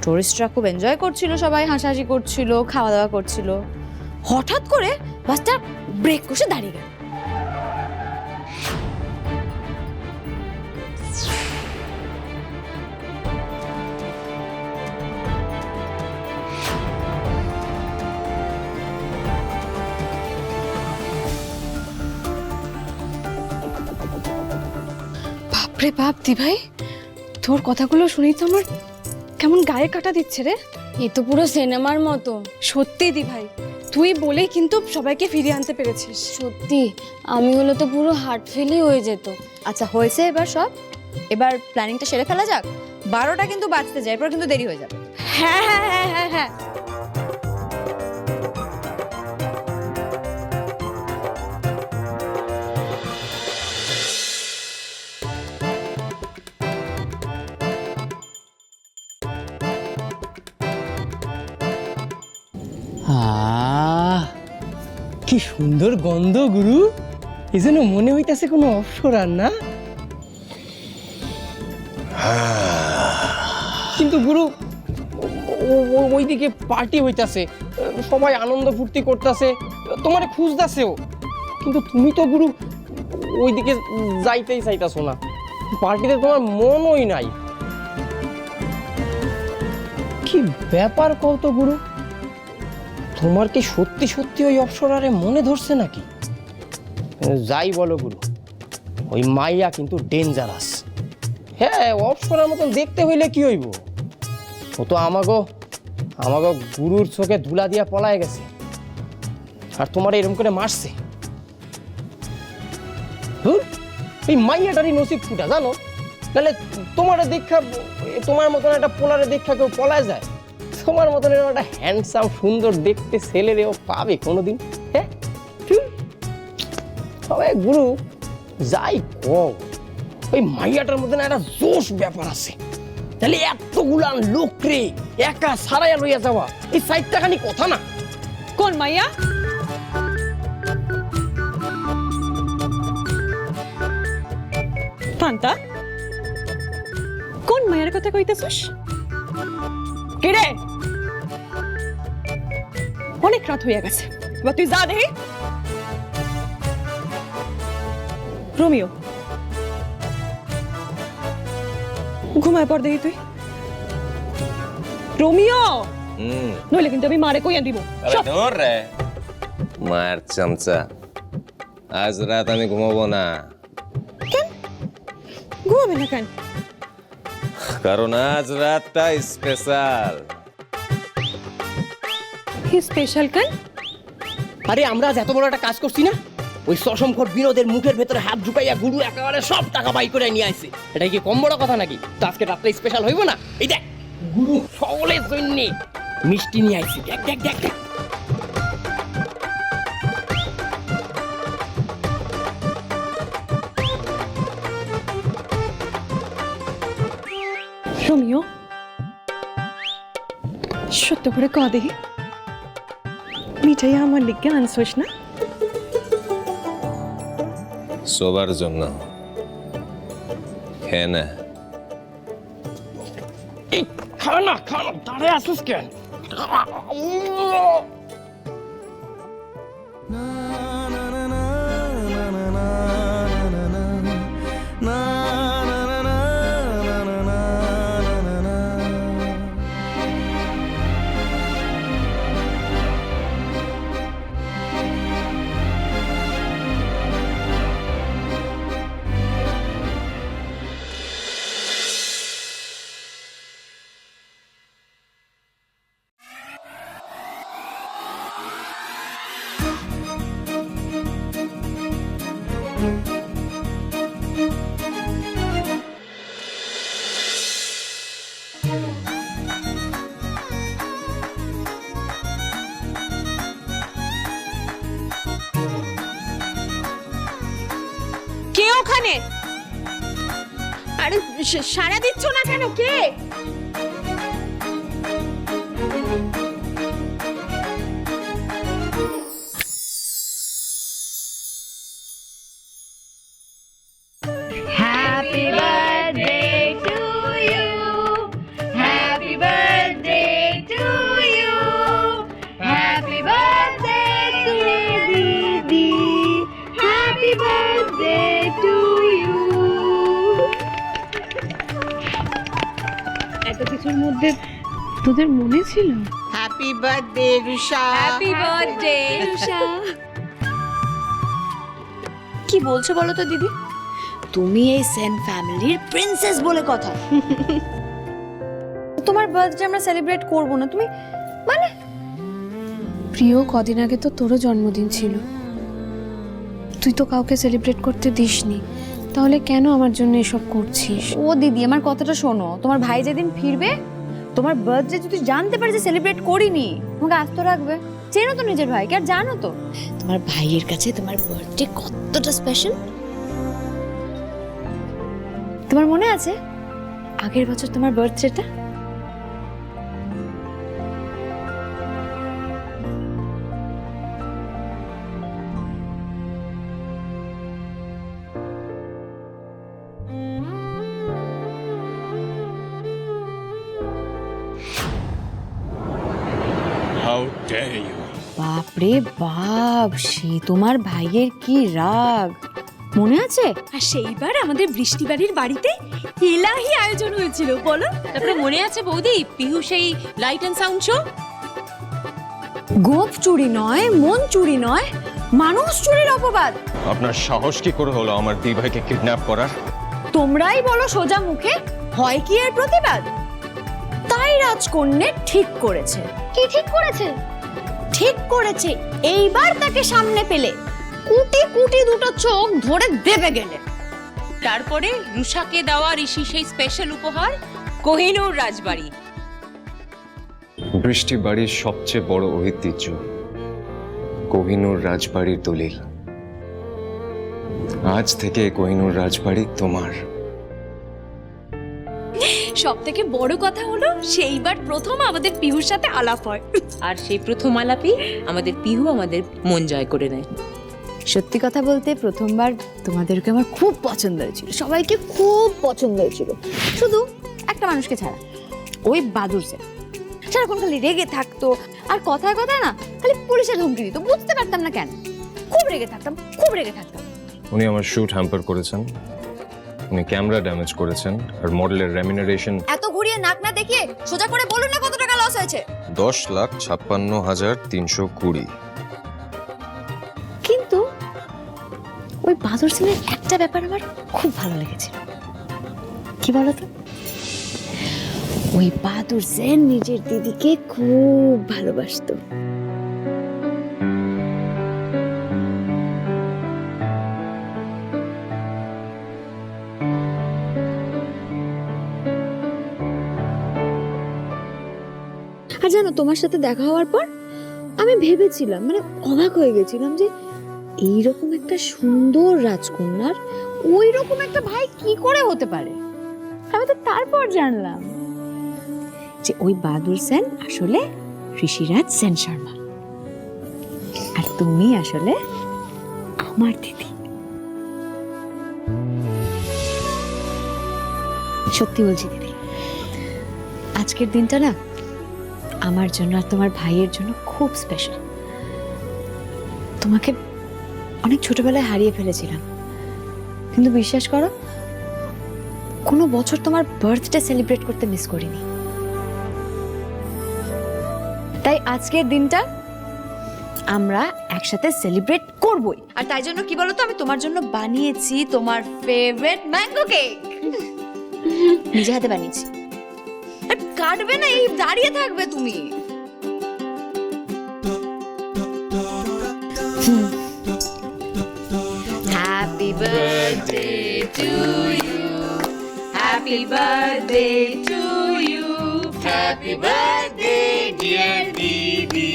টুরিস্টরা খুব এনজয় করছিল, সবাই হাসাহাসি করছিল, খাওয়া দাওয়া করছিল। হঠাৎ করে বাসটা ব্রেক কষে দাঁড়িয়ে গেল। বাপরে বাপ দি ভাই, তোর কথাগুলো শুনেই তো আমার কেমন গায়ে কাটা দিচ্ছে রে। এ তো পুরো সিনেমার মতো। সত্যি দি ভাই, তুই বলেই কিন্তু সবাইকে ফিরিয়ে আনতে পেরেছিস। সত্যি আমি হলে তো পুরো হার্ট ফেলই হয়ে যেত। আচ্ছা হয়েছে এবার সব, এবার প্ল্যানিংটা সেরে ফেলা যাক। 12টা কিন্তু বাজতে যায়, এরপর কিন্তু দেরি হয়ে যাবে। হ্যাঁ হ্যাঁ হ্যাঁ হ্যাঁ হ্যাঁ। কি সুন্দর গন্ধ গুরু, এই যেন মনে হইতাছে কোনো অপসরার না। কিন্তু গুরু ওইদিকে পার্টি হইতাছে, সবাই আনন্দ ফুর্তি করতেছে, তোমারে খুঁজতাছেও, কিন্তু তুমি তো গুরু ওইদিকে যাইতেই চাইতাছো না, পার্টিতে তোমার মনই নাই। কি ব্যাপার কও তো গুরু, তোমার কি সত্যি সত্যি ওই অপসরারে মনে ধরছে নাকি? যাই বলো গুরু, ওই মাইয়া কিন্তু ডেঞ্জারাস। হ্যাঁ, অপসরার মতন দেখতে হইলে কি হইব, ও তো আমাগো গুরুর চোখে ধুলা দিয়া পলায় গেছে, আর তোমার এরকম করে মারছে। এই মাইয়াটারই নসিব ফুটা জানো, নাহলে তোমার দেখা, তোমার মতন একটা পোলারে দেখা কেউ পলায় যায়? তোমার মতন একটা হ্যান্ডসাম সুন্দর দেখতে ছেলেরেও পাবে কোনোদিন? হ্যাঁ তবে গুরু যাই কও, ওই মাইয়াটার মধ্যে না একটা জোশ ব্যাপার আছে। তাহলে এতগুলান লোক রে একা সারাইয়া লইয়া যাওয়া, এই সাইডটা খানি কথা না। কোন মাইয়া? ফান্তা, কোন মায়ের কথা কইতেছিস? কে রে? অনেক রাত হইয়া গেছে, এবার তুই যা দেখি। রোমিও, ঘুমায় পর দেখি তুই। রোমিও, নইলে কিন্তু আমি মারে কইয়া দিব। রে মার চামচা, আজ রাত আমি ঘুমাবো না। ঘুমাবে না কেন? কারণ আজ রাতটা স্পেশাল। কি স্পেশাল কেন? আরে আমরা আজ এত বড় একটা কাজ করছি না, ওই সসমখর বিনোদের মুখের ভেতরে হাত ঢুকাইয়া গুরু একেবারে সব টাকা বাই করে নিয়ে আসছে। এটা কি কম বড় কথা নাকি? তো আজকে রাতটা স্পেশাল হইব না? এই দেখ গুরু সকলের জন্য মিষ্টি নিয়ে আইছি, দেখ দেখ দেখ দেখ। রোমিও, সত্য করে ক দেখি, মিঠাই আমার লিগে আনছোস না? সবার জন্য। হ্যাঁ না খানা খানা দাঁড়ায় আসিস কেন? কে ওখানে? আরে সাড়া দিচ্ছ না কেন? কে? Happy birthday to you. Happy birthday কিছুর মধ্যে তোদের মনে ছিল? Happy birthday Rusha. Happy birthday Rusha. কি বলছো বলো তো দিদি? তুমি এই সেন ফ্যামিলির প্রিন্সেস বলে কথা। তোমার বার্থডে আমরা সেলিব্রেট করব না, তুমি মানে? প্রিয়, কদিন আগে তো তোরও জন্মদিন ছিল, তুই তো কাউকে সেলিব্রেট করতে দিসনি, তাহলে কেন আমার জন্য এসব করছিস? ও দিদি আমার কথাটা শোনো, তোমার ভাই যেদিন ফিরবে তোমার বার্থডে যদি জানতে পারে যে সেলিব্রেট করিনি, তোমাকে আস্ত রাখবে। চেনো তো নিজের ভাইকে, আর জানো তো তোমার ভাইয়ের কাছে তোমার বার্থডে কতটা স্পেশাল। তোমার মনে আছে আগের বছর তোমার বার্থডেটা? How dare you? বাপরে বাপ, সে তোমার ভাইয়ের কি রাগ, মনে আছে? আর সেইবার আমাদের বৃষ্টি বাড়ির বাড়িতে এলাহি আয়োজন হয়েছিল, বলো? তারপরে মনে আছে বৌদি, পিহু সেই লাইট অ্যান্ড সাউন্ড শো? গোপ চুরি নয়, মন চুরি নয়, মানুষ চুরির অপবাদ। আপনার সাহস কি করে হলো আমার দিভাইকে কিডন্যাপ করার? তোমরাই বলো সোজা মুখে, হয় কি এর প্রতিবাদ? তাই রাজকন্যে ঠিক করেছে। কি ঠিক করেছে? ঠিক করেছে এইবার তাকে সামনে পেলে কুটি কুটি দুটো চোখ ধরে দেবে গেলে। তারপরে রুষাকে দেওয়া ঋষি সেই স্পেশাল উপহার, কোহিনূর রাজবাড়ি। বৃষ্টি বাড়ির সবচেয়ে বড় ঐতিহ্য কোহিনূর রাজবাড়ির দলিল। আজ থেকে কোহিনূর রাজবাড়ি তোমার। সব থেকে বড় কথা হলো সেইবার প্রথম আমাদের পিহুর সাথে আলাপ হয়। আর সেই প্রথম আলাপি আমাদের পিহু আমাদের মন জয় করে নেয়। সত্যি কথা বলতে প্রথমবার তোমাদেরকে আমার খুব পছন্দ হয়েছিল, সবাইকে খুব পছন্দ হয়েছিল, শুধু একটা মানুষকে ছাড়া, ওই বাদুর স্যার। সারাক্ষণ খালি রেগে থাকতো, আর কথায় কথায় না খালি পুলিশের ধমকি দিত, বুঝতে পারতাম না কেন। খুব রেগে থাকতাম, খুব রেগে থাকতাম। উনি আমার শুট হ্যাম্পার করেছেন, উনি ক্যামেরা ড্যামেজ করেছেন, আর মডেলের রেমিনারেশন এত ঘুরিয়ে নাক না দেখিয়ে সোজা করে বলুন না কত টাকা লস হয়েছে। 10,56,320। কিন্তু ওই বাদর সিংয়ের একটা ব্যাপার আমার খুব ভালো লেগেছিল। কি বলতো? ওই বাদুর সেন নিজের দিদিকে খুব ভালোবাসতো। আর জানো, তোমার সাথে দেখা হওয়ার পর আমি ভেবেছিলাম, মানে অবাক হয়ে গেছিলাম যে এইরকম একটা সুন্দর রাজকন্যার ওই রকম একটা ভাই কি করে হতে পারে। আমি তো তারপর জানলাম যে ওই বাদুর সেন আসলে ঋষিরাজ সেন শর্মা, আর তুমি আসলে আমার দিদি। সত্যি বলছি দিদি, আজকের দিনটা না আমার জন্য আর তোমার ভাইয়ের জন্য খুব স্পেশাল। তোমাকে অনেক ছোটবেলায় হারিয়ে ফেলেছিলাম, কিন্তু বিশ্বাস করো কোনো বছর তোমার বার্থডে সেলিব্রেট করতে মিস করিনি। তাই আজকের দিনটা আমরা একসাথে সেলিব্রেট করবই। আর তাই জন্য কি বলতো, আমি তোমার জন্য বানিয়েছি তোমার ফেভারিট ম্যাঙ্গো কেক। নিজে হাতে বানিয়েছি। আর কাটবে না, এই দাঁড়িয়ে থাকবে তুমি। Happy birthday to you, happy birthday to you, happy birthday dear দিদি।